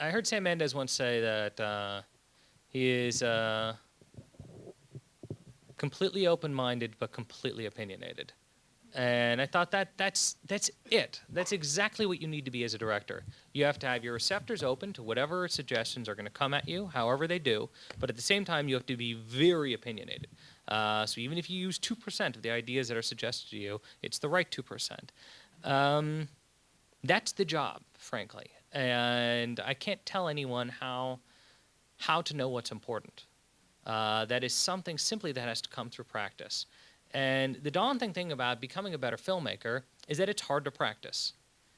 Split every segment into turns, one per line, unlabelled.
I heard Sam Mendes once say that he is completely open-minded but completely opinionated. And I thought that's it. That's exactly what you need to be as a director. You have to have your receptors open to whatever suggestions are going to come at you, however they do. But at the same time, you have to be very opinionated. So even if you use 2% of the ideas that are suggested to you, it's the right 2%. That's the job, frankly. And I can't tell anyone how to know what's important. That is something simply that has to come through practice. And the daunting thing about becoming a better filmmaker is that it's hard to practice.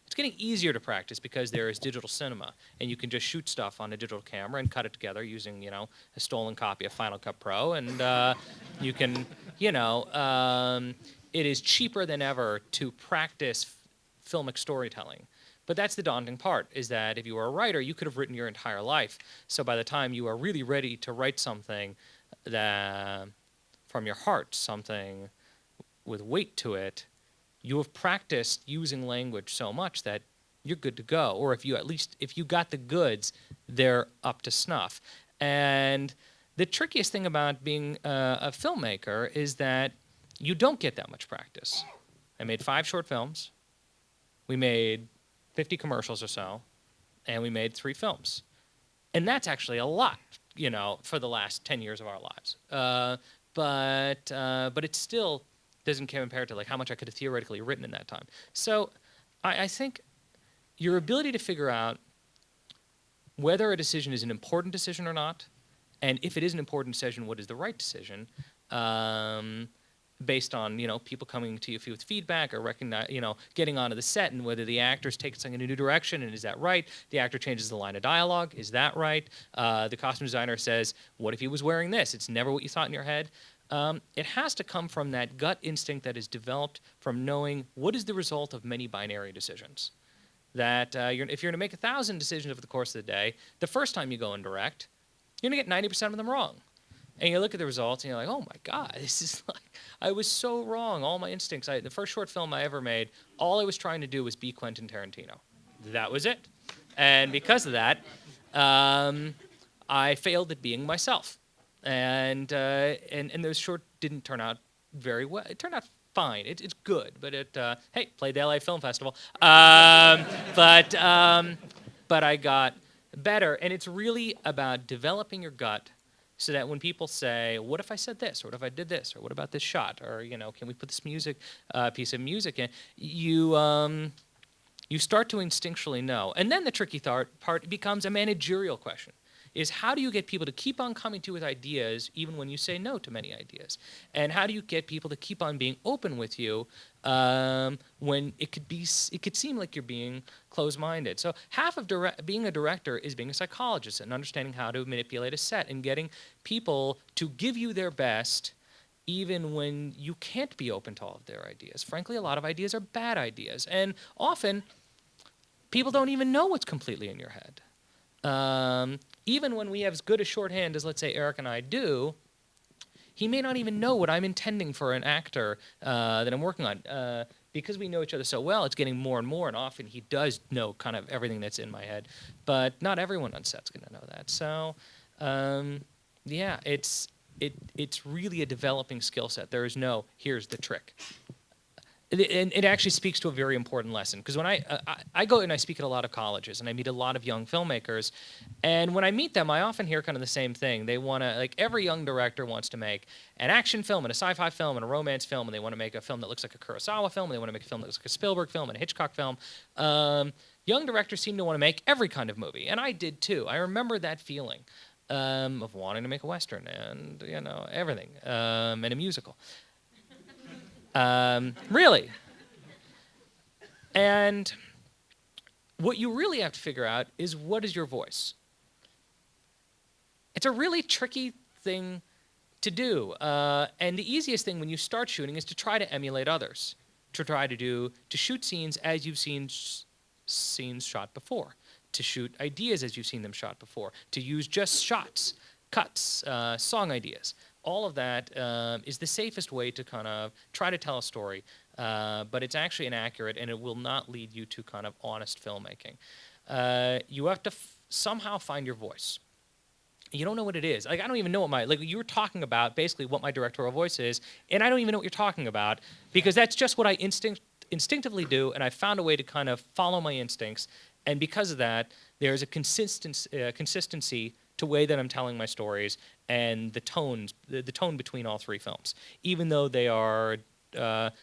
It's getting easier to practice because there is digital cinema, and you can just shoot stuff on a digital camera and cut it together using, a stolen copy of Final Cut Pro, and you can, it is cheaper than ever to practice filmic storytelling. But that's the daunting part, is that if you were a writer, you could have written your entire life. So by the time you are really ready to write something that from your heart, something with weight to it, you have practiced using language so much that you're good to go. Or if you got the goods, they're up to snuff. And the trickiest thing about being a filmmaker is that you don't get that much practice. I made 5 short films. We made 50 commercials or so, and we made 3 films. And that's actually a lot, for the last 10 years of our lives. But it still doesn't compare to like how much I could have theoretically written in that time. So I think your ability to figure out whether a decision is an important decision or not, and if it is an important decision, what is the right decision, based on people coming to you with feedback or getting onto the set, and whether the actor's taking something in a new direction, and is that right? The actor changes the line of dialogue, is that right? The costume designer says, what if he was wearing this? It's never what you thought in your head. It has to come from that gut instinct that is developed from knowing what is the result of many binary decisions. That if you're going to make 1,000 decisions over the course of the day, the first time you go and direct, you're going to get 90% of them wrong. And you look at the results and you're like, oh my God, this is like, I was so wrong. All my instincts, the first short film I ever made, all I was trying to do was be Quentin Tarantino. That was it. And because of that, I failed at being myself. And those short didn't turn out very well. It turned out fine. It's good, but hey, played the LA Film Festival. But I got better. And it's really about developing your gut, so that when people say, what if I said this, or what if I did this, or what about this shot, or can we put this piece of music in, you start to instinctually know. And then the tricky part becomes a managerial question, is how do you get people to keep on coming to you with ideas even when you say no to many ideas? And how do you get people to keep on being open with you when it could seem like you're being closed-minded? So half of being a director is being a psychologist and understanding how to manipulate a set and getting people to give you their best even when you can't be open to all of their ideas. Frankly, a lot of ideas are bad ideas. And often, people don't even know what's completely in your head. Even when we have as good a shorthand as, let's say, Eric and I do, he may not even know what I'm intending for an actor that I'm working on. Because we know each other so well, it's getting more and more, and often he does know kind of everything that's in my head. But not everyone on set's going to know that. So, yeah, it's really a developing skill set. There is no, here's the trick. And it actually speaks to a very important lesson, because when I go and I speak at a lot of colleges and I meet a lot of young filmmakers, and when I meet them, I often hear kind of the same thing. They want to, like, every young director wants to make an action film and a sci-fi film and a romance film, and they want to make a film that looks like a Kurosawa film, and they want to make a film that looks like a Spielberg film and a Hitchcock film. Young directors seem to want to make every kind of movie, and I did too. I remember that feeling of wanting to make a Western and, everything, and a musical. Really. And what you really have to figure out is, what is your voice? It's a really tricky thing to do. And the easiest thing when you start shooting is to try to emulate others, to shoot scenes as you've seen scenes shot before, to shoot ideas as you've seen them shot before, to use just shots, cuts, song ideas. All of that is the safest way to kind of try to tell a story, but it's actually inaccurate, and it will not lead you to kind of honest filmmaking. You have to somehow find your voice. You don't know what it is. Like, I don't even know what you were talking about basically what my directorial voice is, and I don't even know what you're talking about, because that's just what I instinctively do, and I found a way to kind of follow my instincts, and because of that, there's a consistency to the way that I'm telling my stories, and the tone between all three films, even though they are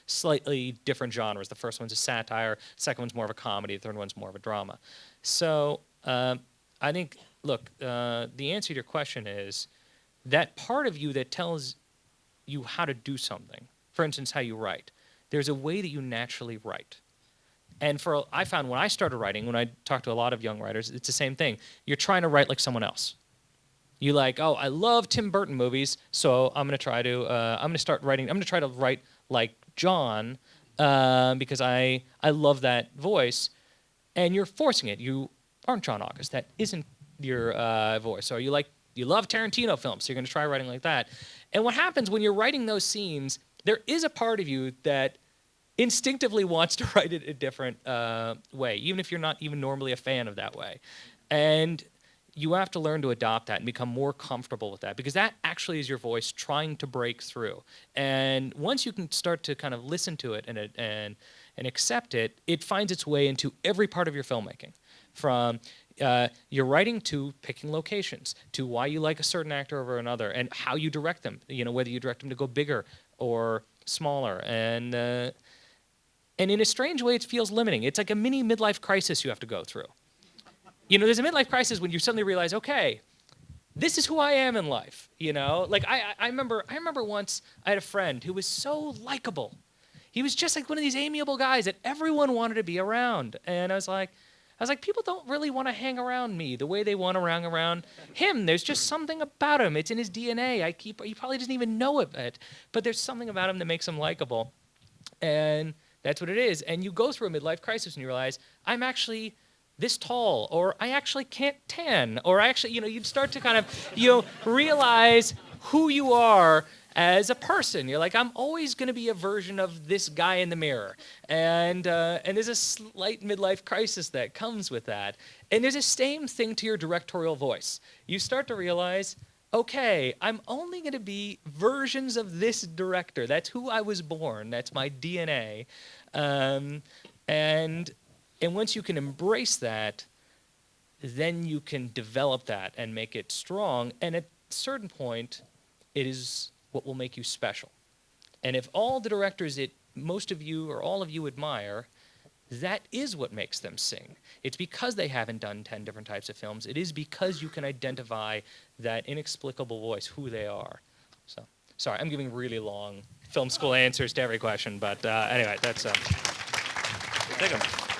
slightly different genres. The first one's a satire, the second one's more of a comedy, the third one's more of a drama. So I think, look, the answer to your question is that part of you that tells you how to do something, for instance, how you write, there's a way that you naturally write. And I found when I started writing, when I talked to a lot of young writers, it's the same thing. You're trying to write like someone else. You like, oh, I love Tim Burton movies, so I'm going to start writing. I'm going to try to write like John because I love that voice, and you're forcing it. You aren't John August. That isn't your voice. Or you love Tarantino films, so you're going to try writing like that. And what happens when you're writing those scenes? There is a part of you that instinctively wants to write it a different way, even if you're not even normally a fan of that way. And you have to learn to adopt that and become more comfortable with that, because that actually is your voice trying to break through. And once you can start to kind of listen to it and accept it, it finds its way into every part of your filmmaking, from your writing to picking locations, to why you like a certain actor over another, and how you direct them, whether you direct them to go bigger or smaller. And in a strange way, it feels limiting. It's like a mini midlife crisis you have to go through. There's a midlife crisis when you suddenly realize, okay, this is who I am in life. Like I remember once I had a friend who was so likable. He was just like one of these amiable guys that everyone wanted to be around. And I was like, people don't really want to hang around me the way they want to hang around him. There's just something about him. It's in his DNA. He probably doesn't even know it, but there's something about him that makes him likable. And that's what it is. And you go through a midlife crisis and you realize, I'm actually this tall, or I actually can't tan, or I actually, you'd start to kind of, realize who you are as a person. You're like, I'm always going to be a version of this guy in the mirror. And there's a slight midlife crisis that comes with that. And there's the same thing to your directorial voice. You start to realize, okay, I'm only going to be versions of this director. That's who I was born. That's my DNA. And once you can embrace that, then you can develop that and make it strong. And at a certain point, it is what will make you special. And if all the directors that most of you or all of you admire, that is what makes them sing. It's because they haven't done 10 different types of films. It is because you can identify that inexplicable voice, who they are. So, sorry, I'm giving really long film school answers to every question, but anyway, that's... Take 'em.